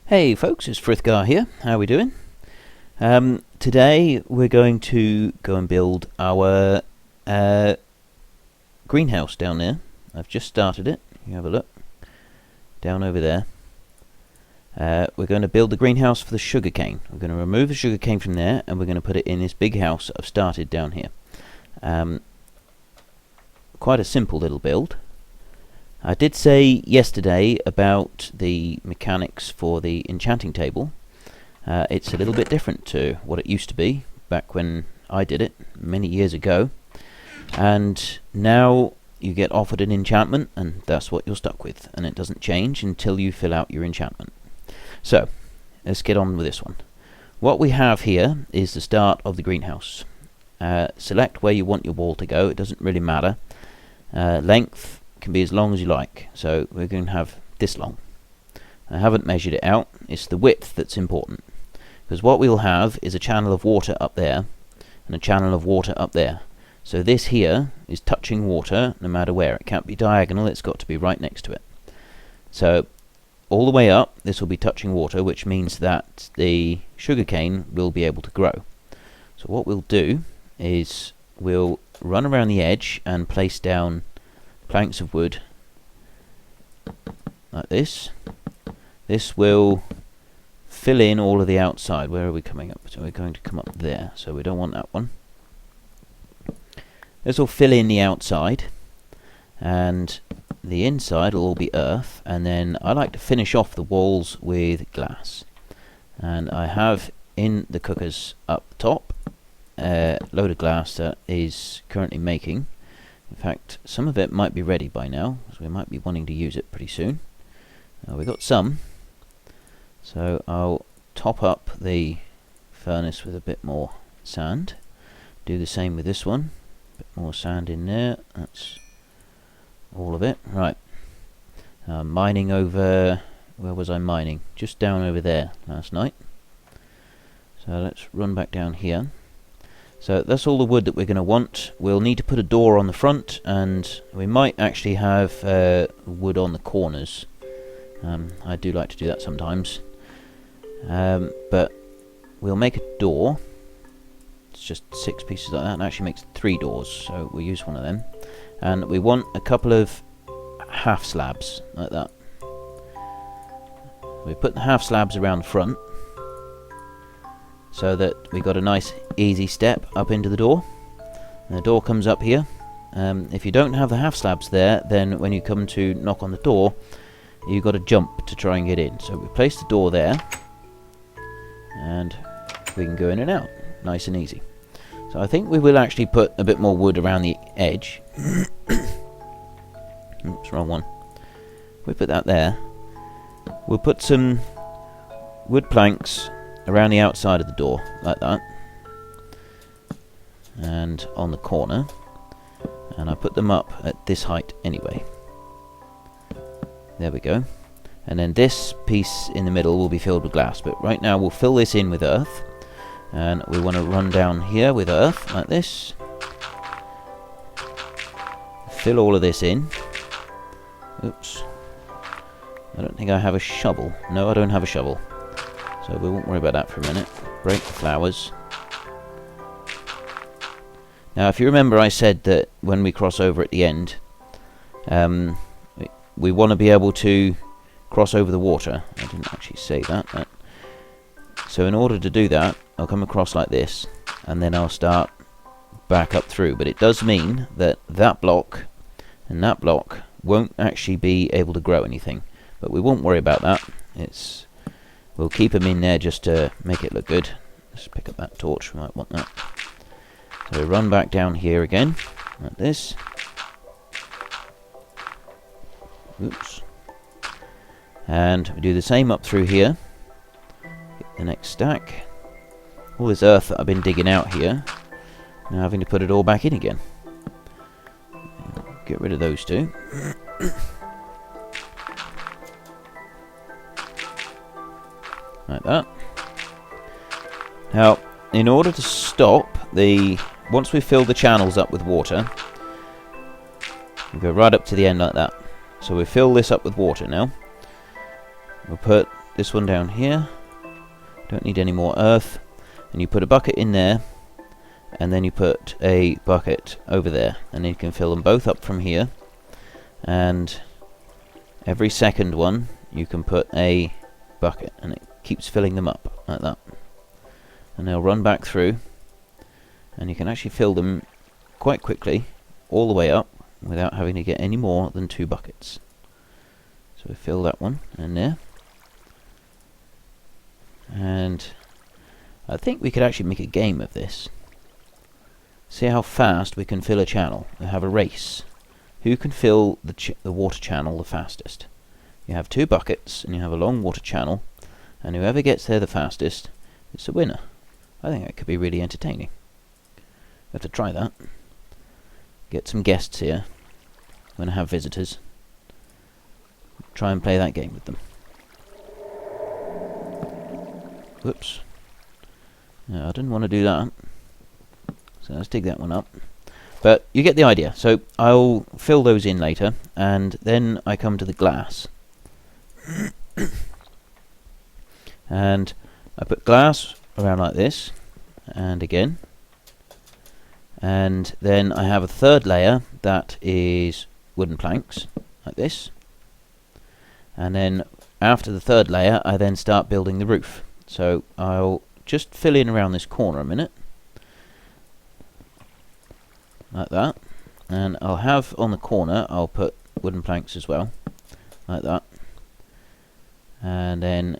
Hey folks, it's Frithgar here. How are we doing? Today we're going to go and build our greenhouse down there. I've just started it. You have a look. Down over there. We're going to build the greenhouse for the sugarcane. We're going to remove the sugarcane from there and we're going to put it in this big house that I've started down here. Quite a simple little build. I did say yesterday about the mechanics for the enchanting table. It's a little bit different to what it used to be back when I did it many years ago, and now you get offered an enchantment and that's what you're stuck with, and it doesn't change until you fill out your enchantment. So let's get on with this one. What we have here is the start of the greenhouse. Select where you want your wall to go. It doesn't really matter. Length can be as long as you like, so we're going to have this long. I haven't measured it out. It's the width that's important, because what we'll have is a channel of water up there and a channel of water up there. So this here is touching water no matter where. It can't be diagonal, it's got to be right next to it. So all the way up this will be touching water, which means that the sugarcane will be able to grow. So what we'll do is we'll run around the edge and place down planks of wood like this. This will fill in all of the outside. Where are we coming up? So we're going to come up there, so we don't want that one. This will fill in the outside, and the inside will all be earth, and then I like to finish off the walls with glass. And I have in the cookers up top a load of glass that is currently making. In fact, some of it might be ready by now, so we might be wanting to use it pretty soon. We've got some, so I'll top up the furnace with a bit more sand. Do the same with this one. A bit more sand in there. That's all of it. Right. Mining over... where was I mining? Just down over there last night. So let's run back down here. So that's all the wood that we're going to want. We'll need to put a door on the front, and we might actually have wood on the corners. I do like to do that sometimes. But we'll make a door. It's just 6 pieces like that, and actually makes 3 doors, so we'll use one of them. And we want a couple of half slabs like that. We put the half slabs around the front, so that we got a nice easy step up into the door. And the door comes up here. If you don't have the half slabs there, then when you come to knock on the door, you've got to jump to try and get in. So we place the door there, and we can go in and out nice and easy. So I think we will actually put a bit more wood around the edge. Oops, wrong one. We put that there. We'll put some wood planks around the outside of the door, like that, and on the corner, and I put them up at this height anyway. There we go. And then this piece in the middle will be filled with glass, but right now we'll fill this in with earth, and we want to run down here with earth like this, fill all of this in. Oops, I don't think I have a shovel. No, I don't have a shovel. So we won't worry about that for a minute. Break the flowers. Now if you remember, I said that when we cross over at the end, we want to be able to cross over the water. I didn't actually say that. So in order to do that, I'll come across like this, and then I'll start back up through. But it does mean that that block and that block won't actually be able to grow anything. But we won't worry about that. We'll keep them in there just to make it look good. Let's pick up that torch, we might want that. So we run back down here again, like this. Oops. And we do the same up through here. Get the next stack. All this earth that I've been digging out here, now having to put it all back in again. Get rid of those two. Like that. Now, in order to stop once we've filled the channels up with water, we go right up to the end like that. So we fill this up with water now. We'll put this one down here. Don't need any more earth. And you put a bucket in there, and then you put a bucket over there, and you can fill them both up from here. And every second one you can put a bucket, and it keeps filling them up like that. And they'll run back through, and you can actually fill them quite quickly all the way up without having to get any more than 2 buckets. So we fill that one in there. And I think we could actually make a game of this. See how fast we can fill a channel. We have a race. Who can fill the water channel the fastest? You have 2 buckets and you have a long water channel, and whoever gets there the fastest is the winner. I think that could be really entertaining. We have to try that. Get some guests here. I'm going to have visitors. Try and play that game with them. Whoops. No, I didn't want to do that. So let's dig that one up. But you get the idea. So I'll fill those in later, and then I come to the glass. And I put glass around like this, and again. And then I have a third layer that is wooden planks, like this. And then after the third layer, I then start building the roof. So I'll just fill in around this corner a minute, like that. And I'll have on the corner, I'll put wooden planks as well, like that. And then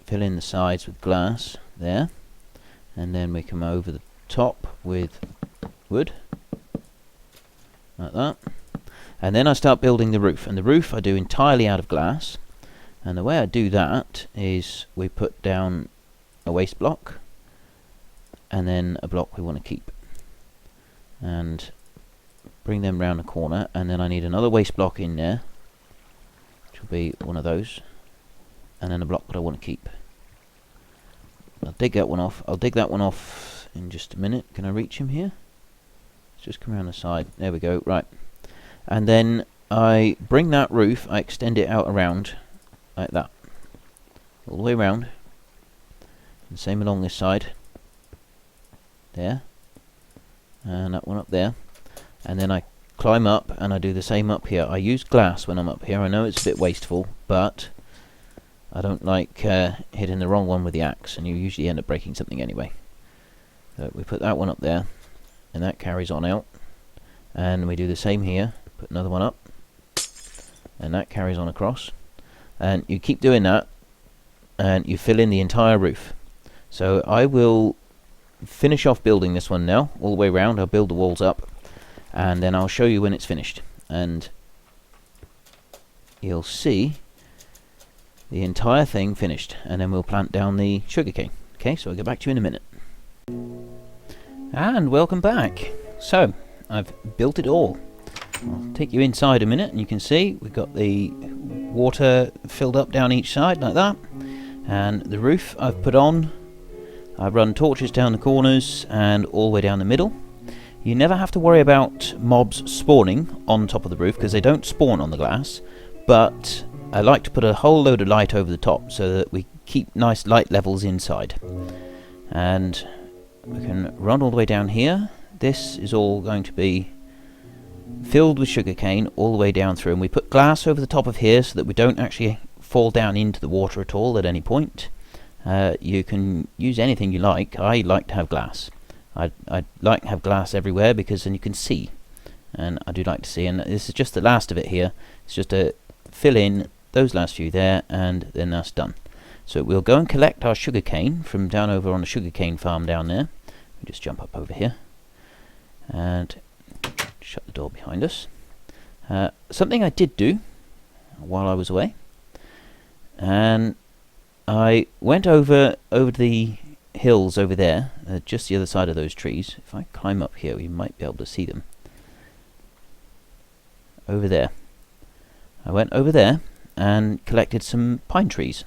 fill in the sides with glass there. And then we come over the top with wood, like that. And then I start building the roof. And the roof I do entirely out of glass. And the way I do that is we put down a waste block and then a block we want to keep, and bring them round the corner, and then I need another waste block in there, which will be one of those, and then a block that I want to keep. I'll dig that one off. I'll dig that one off in just a minute. Can I reach him here? Let's just come around the side. There we go. Right. And then I bring that roof, I extend it out around like that, all the way around, and same along this side there, and that one up there. And then I climb up and I do the same up here. I use glass when I'm up here. I know it's a bit wasteful, but I don't like hitting the wrong one with the axe, and you usually end up breaking something anyway. So we put that one up there, and that carries on out, and we do the same here. Put another one up, and that carries on across. And you keep doing that, and you fill in the entire roof. So I will finish off building this one now, all the way around. I'll build the walls up, and then I'll show you when it's finished. And you'll see the entire thing finished, and then we'll plant down the sugarcane. Okay, so I'll get back to you in a minute. And welcome back. So, I've built it all. I'll take you inside a minute, and you can see we've got the water filled up down each side like that, and the roof I've put on. I've run torches down the corners and all the way down the middle. You never have to worry about mobs spawning on top of the roof, because they don't spawn on the glass, but I like to put a whole load of light over the top so that we keep nice light levels inside. And we can run all the way down here. This is all going to be filled with sugarcane all the way down through, and we put glass over the top of here so that we don't actually fall down into the water at all at any point. You can use anything you like. I like to have glass. I like to have glass everywhere, because then you can see, and I do like to see. And this is just the last of it here. It's just to fill in those last few there, and then that's done. So we'll go and collect our sugarcane from down over on the sugarcane farm down there. We just jump up over here and shut the door behind us. Something I did do while I was away, and I went over the hills over there, just the other side of those trees. If I climb up here, we might be able to see them. Over there. I went over there and collected some pine trees,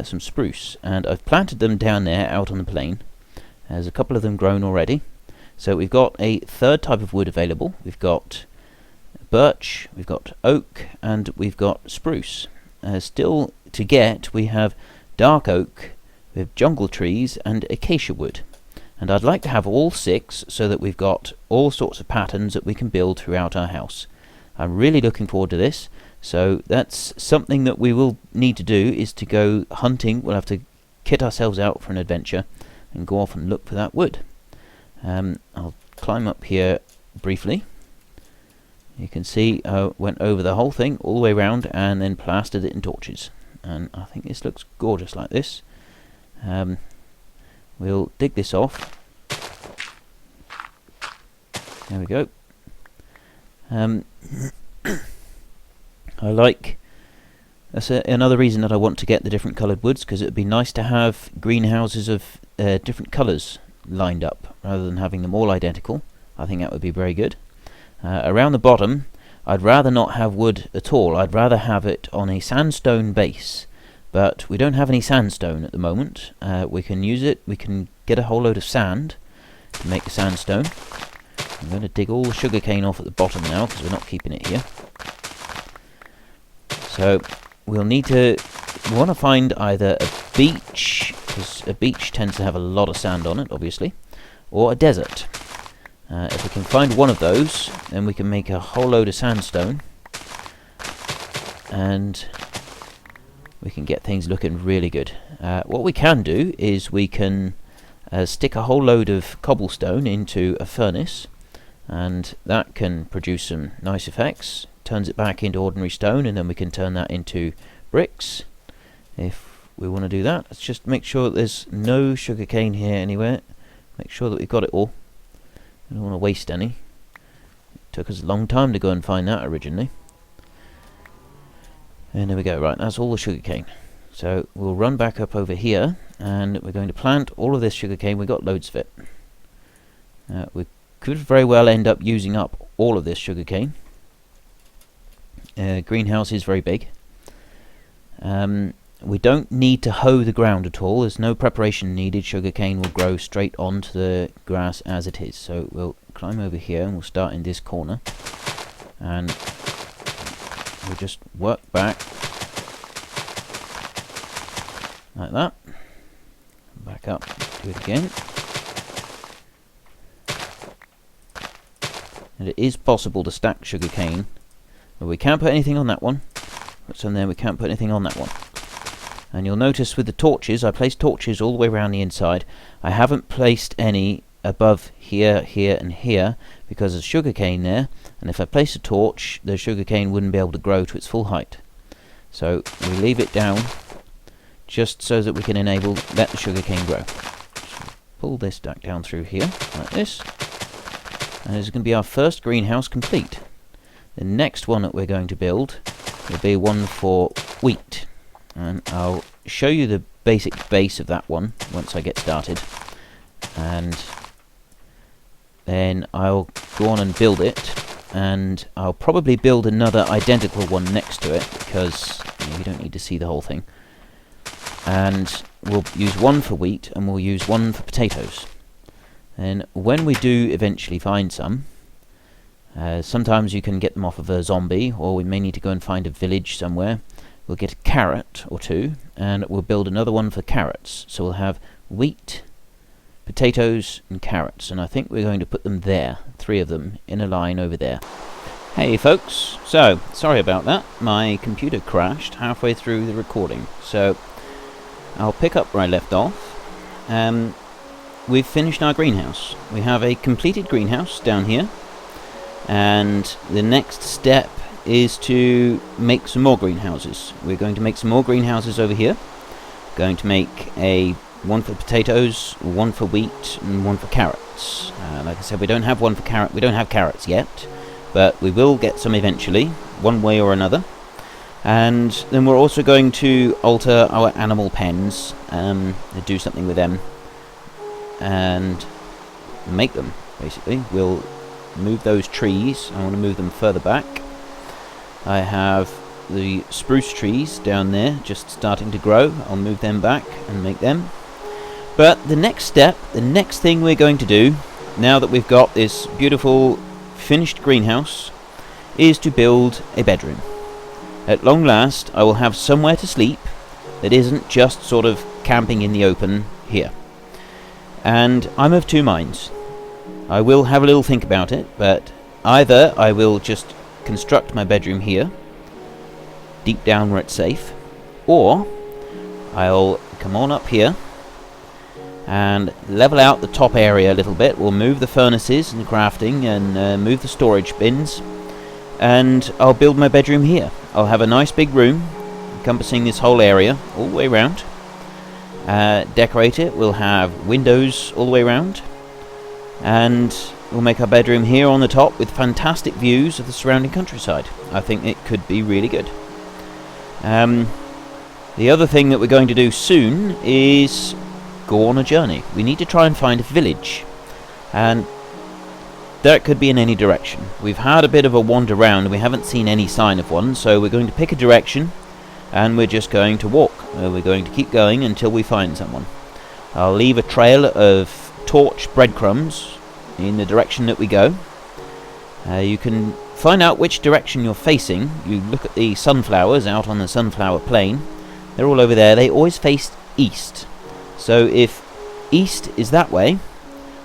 some spruce, and I've planted them down there out on the plain. There's a couple of them grown already. So we've got a third type of wood available. We've got birch, we've got oak, and we've got spruce. Still to get, we have dark oak, we have jungle trees, and acacia wood. And I'd like to have all 6 so that we've got all sorts of patterns that we can build throughout our house. I'm really looking forward to this. So that's something that we will need to do, is to go hunting. We'll have to kit ourselves out for an adventure and go off and look for that wood. I'll climb up here briefly. You can see I went over the whole thing all the way around and then plastered it in torches. And I think this looks gorgeous like this. We'll dig this off. There we go. That's another reason that I want to get the different coloured woods, because it would be nice to have greenhouses of different colours lined up rather than having them all identical. I think that would be very good. Around the bottom, I'd rather not have wood at all. I'd rather have it on a sandstone base, but we don't have any sandstone at the moment. We can use it. We can get a whole load of sand to make the sandstone. I'm going to dig all the sugarcane off at the bottom now, because we're not keeping it here. So we want to find either a beach, because a beach tends to have a lot of sand on it, obviously, or a desert. If we can find one of those, then we can make a whole load of sandstone, and we can get things looking really good. What we can do is we can stick a whole load of cobblestone into a furnace, and that can produce some nice effects. Turns it back into ordinary stone, and then we can turn that into bricks if we want to do that. Let's just make sure that there's no sugarcane here anywhere. Make sure that we've got it all. I don't want to waste any. It took us a long time to go and find that originally. And there we go. Right, that's all the sugarcane. So we'll run back up over here, and we're going to plant all of this sugarcane. We've got loads of it. We could very well end up using up all of this sugarcane. Greenhouse is very big. We don't need to hoe the ground at all. There's no preparation needed. Sugarcane will grow straight onto the grass as it is. So we'll climb over here, and we'll start in this corner, and we'll just work back like that. Back up, do it again. And it is possible to stack sugarcane, but we can't put anything on that one. What's on there? We can't put anything on that one. And you'll notice with the torches, I placed torches all the way around the inside. I haven't placed any above here, here, and here, because there's sugarcane there, and if I place a torch, the sugarcane wouldn't be able to grow to its full height. So we leave it down, just so that we can let the sugarcane grow. So pull this back down through here, like this. And this is going to be our first greenhouse complete. The next one that we're going to build will be one for wheat. And I'll show you the basic base of that one once I get started. And then I'll go on and build it. And I'll probably build another identical one next to it, because you don't need to see the whole thing. And we'll use one for wheat, and we'll use one for potatoes. And when we do eventually find some, sometimes you can get them off of a zombie, or we may need to go and find a village somewhere. We'll get a carrot or two, and we'll build another one for carrots. So we'll have wheat, potatoes, and carrots, and I think we're going to put them there, 3 of them, in a line over there. Hey folks, so, sorry about that. My computer crashed halfway through the recording, so I'll pick up where I left off. We've finished our greenhouse. We have a completed greenhouse down here, and the next step is to make some more greenhouses. We're going to make some more greenhouses over here. Going to make one for potatoes, one for wheat, and one for carrots. Like I said, we don't have one for carrot. We don't have carrots yet, but we will get some eventually, one way or another. And then we're also going to alter our animal pens, do something with them, and make them, basically. We'll move those trees. I want to move them further back. I have the spruce trees down there just starting to grow. I'll move them back and make them. But the next step, the next thing we're going to do, now that we've got this beautiful finished greenhouse, is to build a bedroom. At long last, I will have somewhere to sleep, that isn't just sort of camping in the open here. And I'm of two minds. I will have a little think about it, but either I will just construct my bedroom here, deep down where it's safe, or I'll come on up here and level out the top area a little bit. We'll move the furnaces and crafting and move the storage bins, and I'll build my bedroom here. I'll have a nice big room encompassing this whole area all the way around. Decorate it. We'll have windows all the way around, and we'll make our bedroom here on the top with fantastic views of the surrounding countryside. I think it could be really good. The other thing that we're going to do soon is go on a journey. We need to try and find a village, and that could be in any direction. We've had a bit of a wander around and we haven't seen any sign of one, so we're going to pick a direction and we're just going to walk. We're going to keep going until we find someone. I'll leave a trail of torch breadcrumbs in the direction that we go. You can find out which direction you're facing. You look at the sunflowers out on the sunflower plain. They're all over there. They always face east. So if east is that way,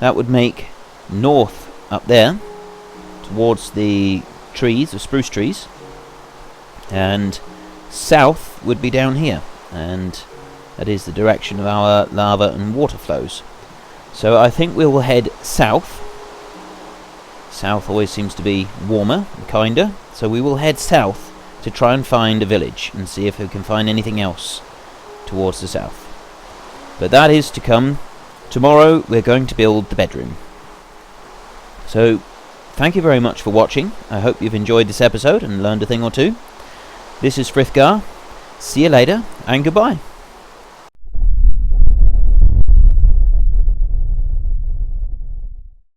that would make north up there towards the trees, the spruce trees, and south would be down here, and that is the direction of our lava and water flows. So I think we will head south. South always seems to be warmer and kinder, so we will head south to try and find a village and see if we can find anything else towards the south. But that is to come. Tomorrow we're going to build the bedroom. So thank you very much for watching. I hope you've enjoyed this episode and learned a thing or two. This is Frithgar. See you later, and goodbye.